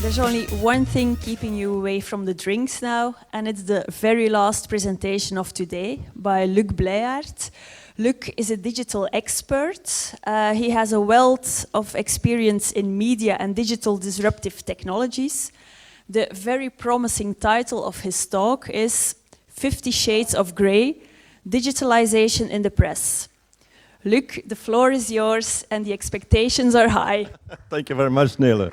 There's only one thing keeping you away from the drinks now, and it's the very last presentation of today by Luc Blyaert. Luc is a digital expert. He has a wealth of experience in media and digital disruptive technologies. The very promising title of his talk is 50 Shades of Grey, Digitalization in the Press. Luc, the floor is yours and the expectations are high. Thank you very much, Nele.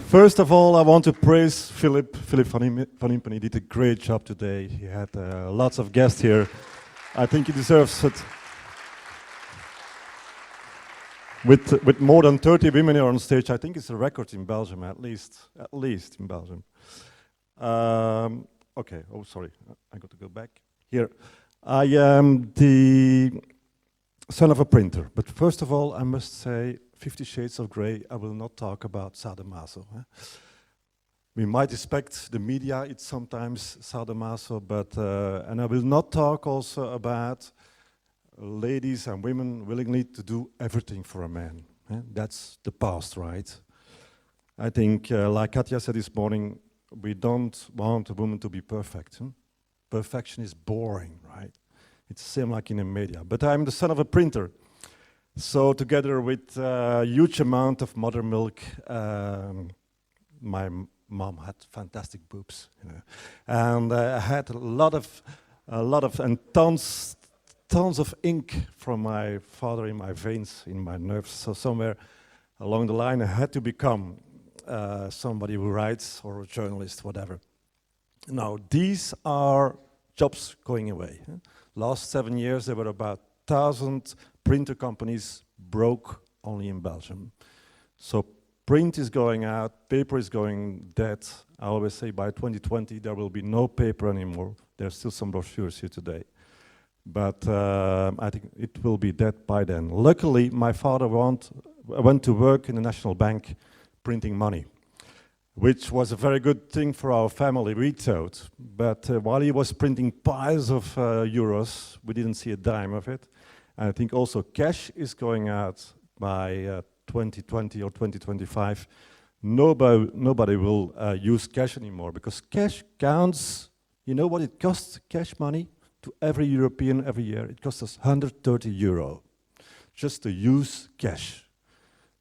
First of all, I want to praise Philip van Impen. He did a great job today. He had lots of guests here. I think he deserves it. With more than 30 women here on stage, I think it's a record in Belgium, at least in Belgium. Okay, oh sorry, I got to go back. Here, I am the son of a printer, but first of all, I must say, 50 Shades of Grey, I will not talk about sadomaso. We might expect the media, it's sometimes sadomaso, but, and I will not talk also about ladies and women willingly to do everything for a man. That's the past, right? I think, like Katja said this morning, we don't want a woman to be perfect. Perfection is boring, right? It's the same like in the media. But I'm the son of a printer. So together with a huge amount of mother milk, my mom had fantastic boobs, you know. And I had a lot of and tons of ink from my father in my veins, in my nerves. So somewhere along the line, I had to become somebody who writes or a journalist, whatever. Now, these are jobs going away. Last 7 years, there were about 1,000 printer companies broke only in Belgium. So print is going out, paper is going dead. I always say by 2020 there will be no paper anymore. There's still some brochures here today. But I think it will be dead by then. Luckily, my father went to work in the National Bank printing money, which was a very good thing for our family, we thought. But while he was printing piles of euros, we didn't see a dime of it. And I think also cash is going out by 2020 or 2025. Nobody will use cash anymore because cash counts. You know what it costs, cash money, to every European every year? It costs us 130 euro just to use cash.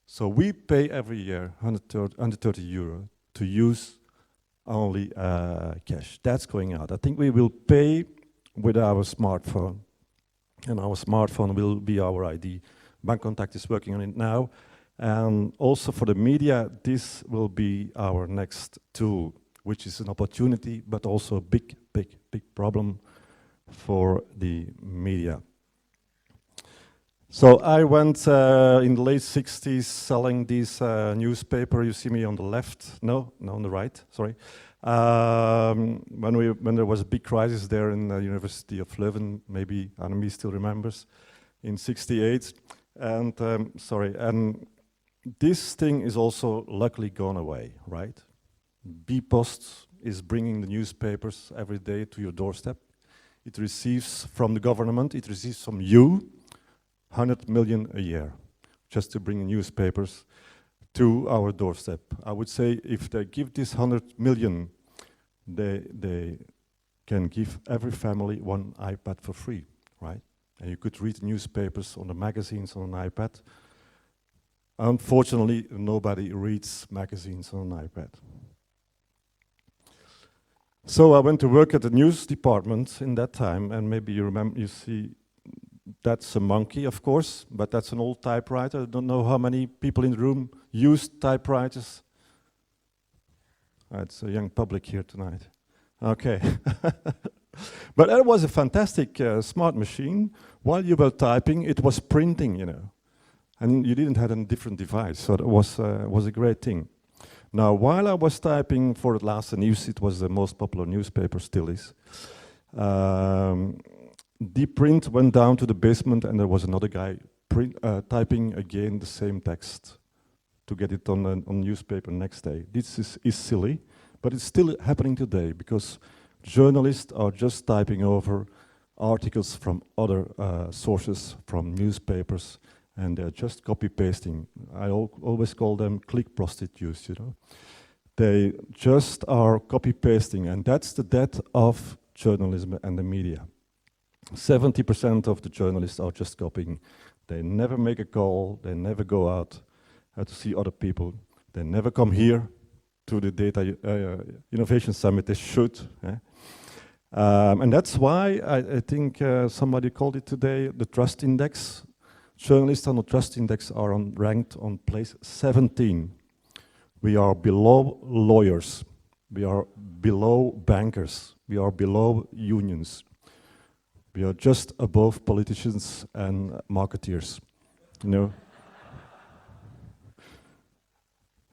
So we pay every year 130 euro to use only cash. That's going out. I think we will pay with our smartphone. And our smartphone will be our ID. Bank Contact is working on it now. And also for the media, this will be our next tool, which is an opportunity, but also a big problem for the media. So I went in the late 60s selling this newspaper. You see me on the left. No, on the right, sorry. When there was a big crisis there in the University of Leuven, maybe Annemie still remembers, in '68. And and this thing is also luckily gone away, right? B-Post is bringing the newspapers every day to your doorstep. It receives from the government, it receives from you 100 million a year, just to bring newspapers to our doorstep. I would say if they give this 100 million, they can give every family one iPad for free, right? And you could read newspapers on the magazines on an iPad. Unfortunately, nobody reads magazines on an iPad. So I went to work at the news department in that time, and maybe you remember, you see, that's a monkey, of course, but that's an old typewriter. I don't know how many people in the room use typewriters. It's a young public here tonight. Okay. But that was a fantastic smart machine. While you were typing, it was printing, you know. And you didn't have a different device, so it was a great thing. Now, while I was typing for the last news, it was the most popular newspaper, still is. The print went down to the basement and there was another guy typing again the same text to get it on newspaper next day. This is silly, but it's still happening today because journalists are just typing over articles from other sources, from newspapers, and they're just copy-pasting. I always call them click prostitutes, you know. They just are copy-pasting, and that's the death of journalism and the media. 70% of the journalists are just copying. They never make a call, they never go out to see other people. They never come here to the Data Innovation Summit. They should. And that's why I think somebody called it today the trust index. Journalists on the trust index are ranked on place 17. We are below lawyers. We are below bankers. We are below unions. We are just above politicians and marketeers. You know?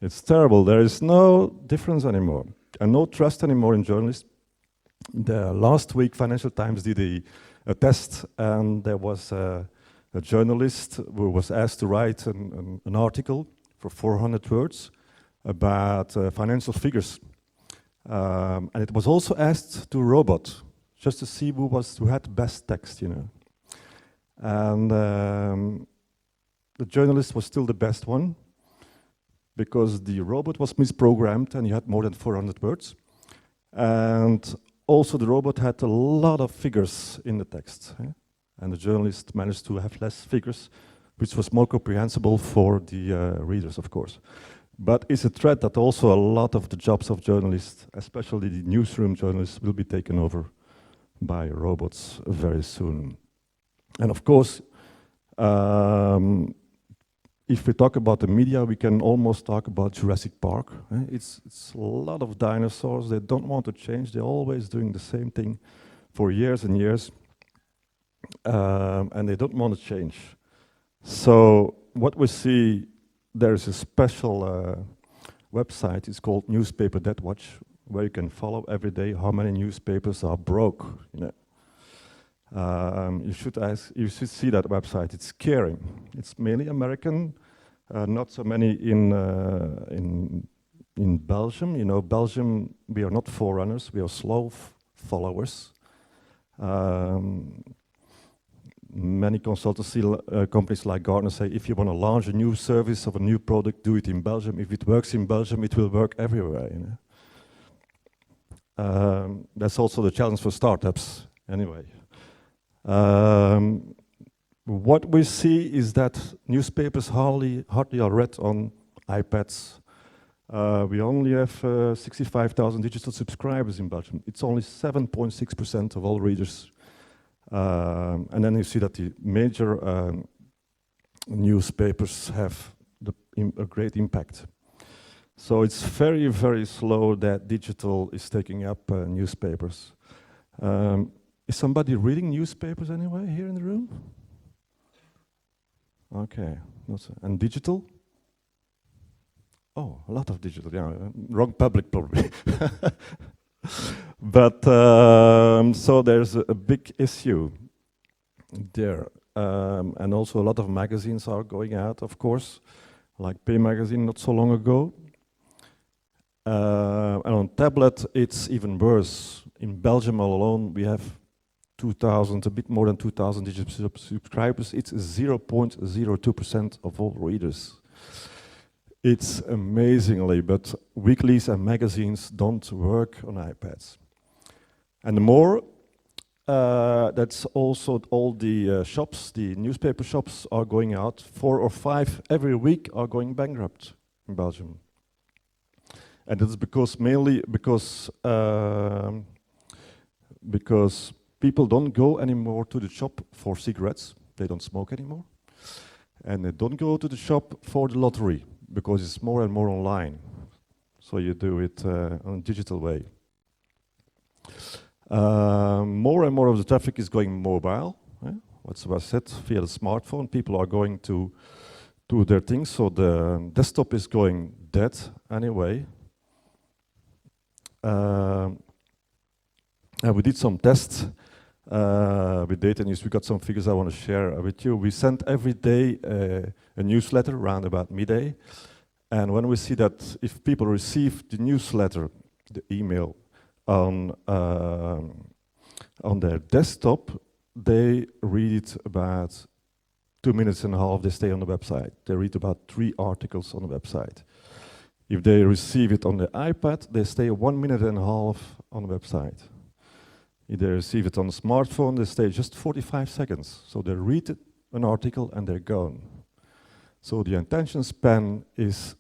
It's terrible. There is no difference anymore and no trust anymore in journalists. Last week, Financial Times did a test, and there was a journalist who was asked to write an article for 400 words about financial figures. And it was also asked to a robot, just to see who had the best text, you know. And the journalist was still the best one, because the robot was misprogrammed and he had more than 400 words. And also the robot had a lot of figures in the text. And the journalist managed to have less figures, which was more comprehensible for the readers, of course. But it's a threat that also a lot of the jobs of journalists, especially the newsroom journalists, will be taken over by robots very soon. And of course, if we talk about the media, we can almost talk about Jurassic Park. It's a lot of dinosaurs. They don't want to change. They're always doing the same thing for years and years. And they don't want to change. So what we see, there is a special website. It's called Newspaper Death Watch, where you can follow every day how many newspapers are broke. You know. You should see that website. It's scary. It's mainly American, not so many in Belgium. You know, Belgium, we are not forerunners. We are slow followers. Many consultancy companies like Gartner say, if you want to launch a new service of a new product, do it in Belgium. If it works in Belgium, it will work everywhere. You know? That's also the challenge for startups, anyway. What we see is that newspapers hardly are read on iPads. We only have 65,000 digital subscribers in Belgium. It's only 7.6% of all readers. And then you see that the major newspapers have a great impact. So it's very, very slow that digital is taking up newspapers. Is somebody reading newspapers anyway here in the room? Okay. And digital? Oh, a lot of digital, yeah. Wrong public probably. But so there's a big issue there. And also a lot of magazines are going out, of course, like Pay Magazine not so long ago. And on tablet, it's even worse. In Belgium alone, we have 2,000, a bit more than 2,000 digital subscribers. It's 0.02% of all readers. It's amazingly, but weeklies and magazines don't work on iPads. And the more, that's also all the shops, the newspaper shops are going out. 4 or 5 every week are going bankrupt in Belgium. And it's mainly because people don't go anymore to the shop for cigarettes. They don't smoke anymore. And they don't go to the shop for the lottery, because it's more and more online. So you do it on a digital way. More and more of the traffic is going mobile. What's said, via the smartphone. People are going to their things, so the desktop is going dead anyway. And we did some tests, with data news. We got some figures I want to share with you. We send every day a newsletter around about midday. And when we see that if people receive the newsletter, the email, on their desktop, they read it about 2.5 minutes. They stay on the website. They read about 3 articles on the website. If they receive it on the iPad, they stay 1.5 minutes on the website. If they receive it on the smartphone, they stay just 45 seconds. So they read an article and they're gone. So the attention span is,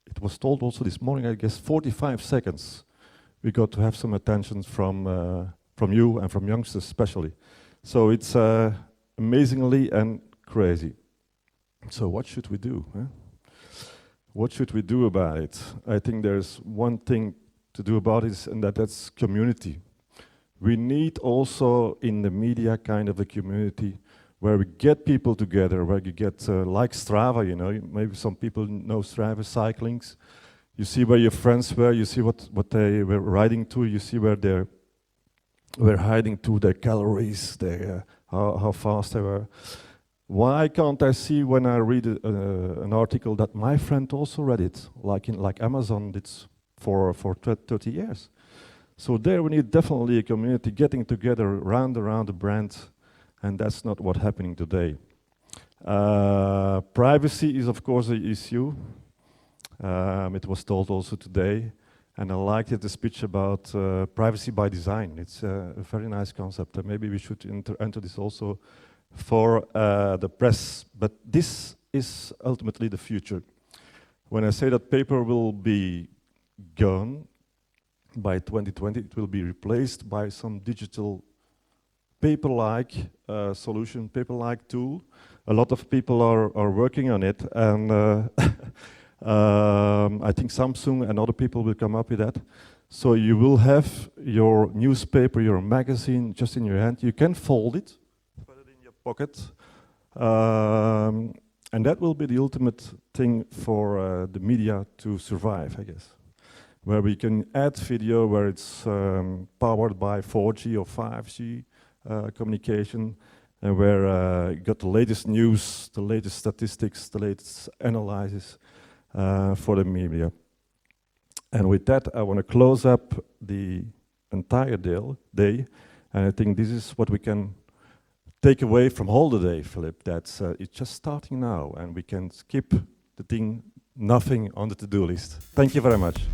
it was told also this morning, I guess 45 seconds. We got to have some attention from you and from youngsters especially. So it's amazingly and crazy. So what should we do? Huh? What should we do about it? I think there's one thing to do about it, and that's community. We need also in the media kind of a community where we get people together, where you get like Strava, you know, maybe some people know Strava cyclings. You see where your friends were, you see what they were riding to, you see where they were hiding to, their calories, their, how fast they were. Why can't I see when I read an article that my friend also read it, like Amazon did for 30 years? So there we need definitely a community getting together around the brand, and that's not what's happening today. Privacy is of course an issue. It was told also today, and I liked the speech about privacy by design. It's a very nice concept, and maybe we should enter this also for the press, but this is ultimately the future. When I say that paper will be gone by 2020, it will be replaced by some digital paper-like solution, paper-like tool. A lot of people are working on it, and I think Samsung and other people will come up with that. So you will have your newspaper, your magazine just in your hand. You can fold it, put it in your pocket, and that will be the ultimate thing for the media to survive, I guess. Where we can add video, where it's powered by 4G or 5G communication, and where you got the latest news, the latest statistics, the latest analysis for the media. And with that, I want to close up the entire day, and I think this is what we can take away from all the day, Philip, that it's just starting now, and we can skip the thing, nothing on the to-do list. Thank you very much.